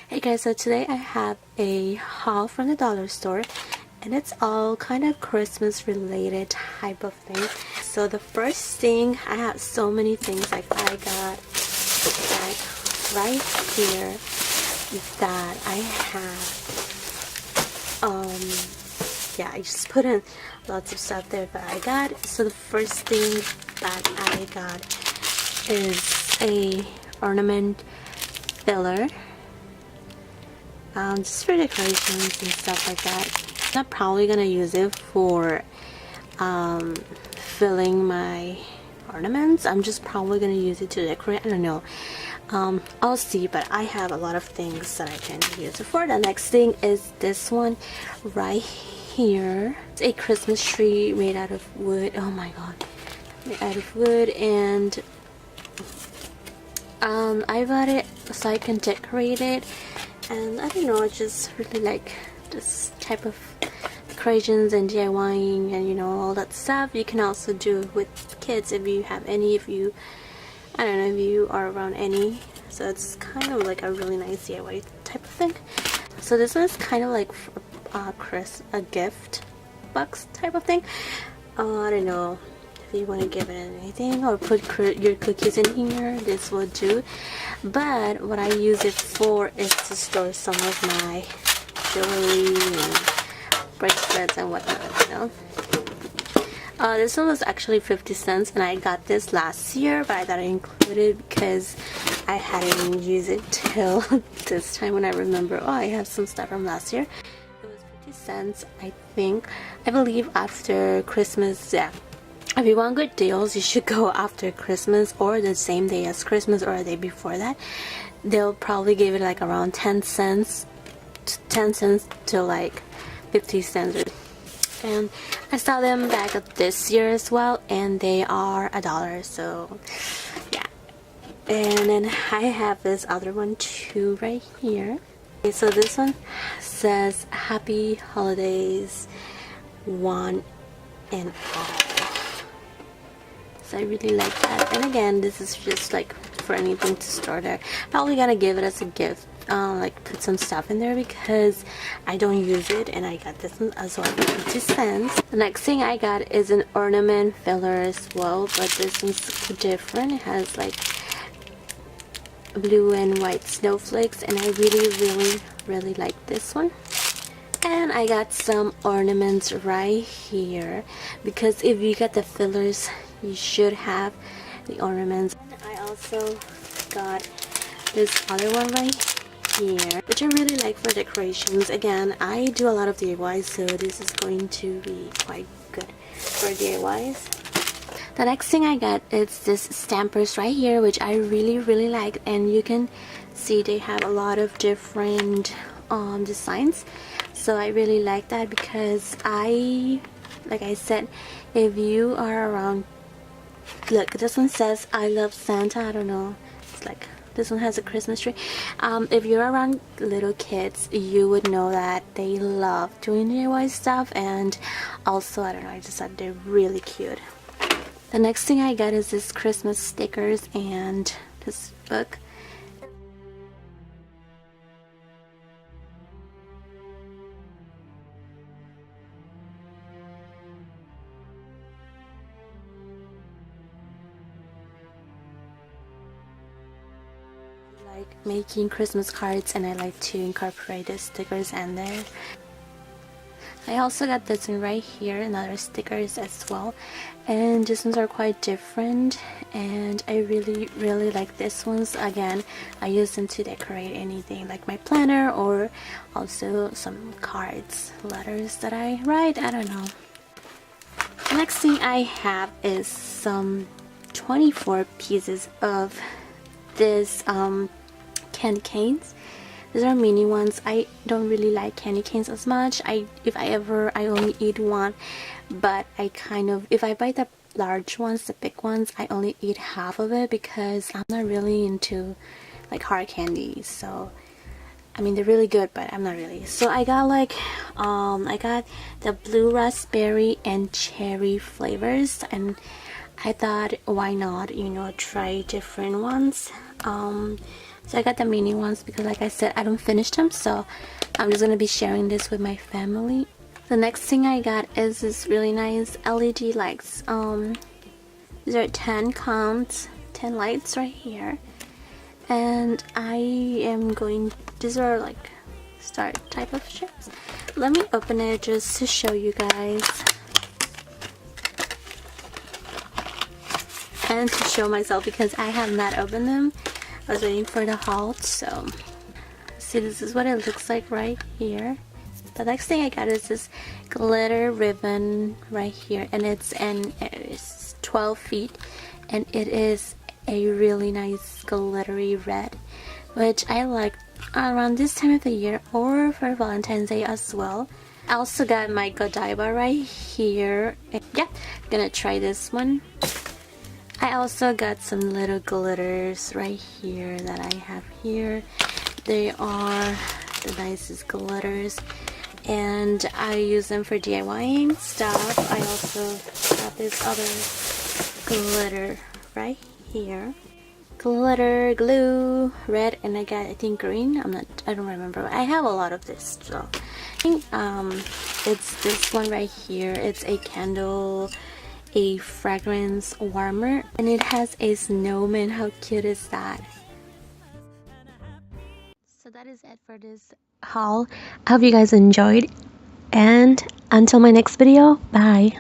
Hey guys, so today I have a haul from the dollar store and it's all kind of Christmas related type of thing. So the first thing, I have so many things like I got like right here that I have yeah, I just put in lots of stuff there that I got. So the first thing that I got is a ornament filler. Just for decorations and stuff like that. I'm not probably gonna use it for filling my ornaments. I'm just probably gonna use it to decorate. I don't know. I'll see, but I have a lot of things that I can use it for. The next thing is this one right here. It's a Christmas tree made out of wood. Oh my god, made out of wood, and I bought it so I can decorate it. And I don't know, I just really like this type of decorations and DIYing and, you know, all that stuff. You can also do with kids if you have any, if you, I don't know, if you are around any. So it's kind of like a really nice DIY type of thing. So this one is kind of like a gift box type of thing. I don't know if you want to give it anything or put your cookies in here, this will do. But what I use it for is to store some of my jewelry and bracelets and whatnot, you know. This one was actually 50 cents and I got this last year, but I thought I included because I hadn't used it till this time when I remember, oh, I have some stuff from last year. It was 50 cents, I think. I believe after Christmas, yeah. If you want good deals, you should go after Christmas or the same day as Christmas or a day before that. They'll probably give it like around 10 cents to like 50 cents. And I saw them back up this year as well, and they are $1, so yeah. And then I have this other one too right here. Okay, so this one says Happy Holidays one and all. So I really like that. And again, this is just like for anything to store there. Probably gonna give it as a gift, like put some stuff in there because I don't use it, and I got this one as well for 50 cents. The next thing I got is an ornament filler as well, but this one's different. It has like blue and white snowflakes, and I really like this one. And I got some ornaments right here because if you get the fillers, you should have the ornaments. I also got this other one right here, which I really like for decorations. Again, I do a lot of DIYs, so this is going to be quite good for DIYs. The next thing I got is this stampers right here, which I really like, and you can see they have a lot of different designs. So I really like that because like I said, if you are around, look, this one says I love Santa. I don't know, it's like this one has a Christmas tree. If you're around little kids, you would know that they love doing DIY stuff, and also, I don't know, I just thought they're really cute. The next thing I got is this Christmas stickers and this book. Like making Christmas cards, and I like to incorporate the stickers in there. I also got this one right here, another stickers as well, and these ones are quite different, and I really like this ones. Again, I use them to decorate anything like my planner or also some cards, letters that I write, I don't know. The next thing I have is some 24 pieces of this candy canes. These are mini ones. I don't really like candy canes as much. If I only eat one, but I kind of, if I buy the large ones, the big ones, I only eat half of it because I'm not really into like hard candies. So I mean, they're really good, but I'm not really. So I got like I got the blue raspberry and cherry flavors, and I thought why not, you know, try different ones. So I got the mini ones because, like I said, I don't finish them, so I'm just gonna be sharing this with my family. The next thing I got is this really nice LED lights. These are 10 counts, 10 lights right here, and I am going. These are like star type of shapes. Let me open it just to show you guys and to show myself because I have not opened them. I was waiting for the haul. So see, this is what it looks like right here. The next thing I got is this glitter ribbon right here, and it's 12 feet, and it is a really nice glittery red, which I like around this time of the year or for Valentine's Day as well. I also got my Godiva right here. Yeah, I'm gonna try this one. I also got some little glitters right here that I have here. They are the nicest glitters, and I use them for DIYing stuff. I also got this other glitter right here. Glitter glue, red, and I got, I think, green. I don't remember. I have a lot of this, so I think it's this one right here. It's a candle, a fragrance warmer, and it has a snowman. How cute is that? So that is it for this haul. I hope you guys enjoyed, and until my next video, bye.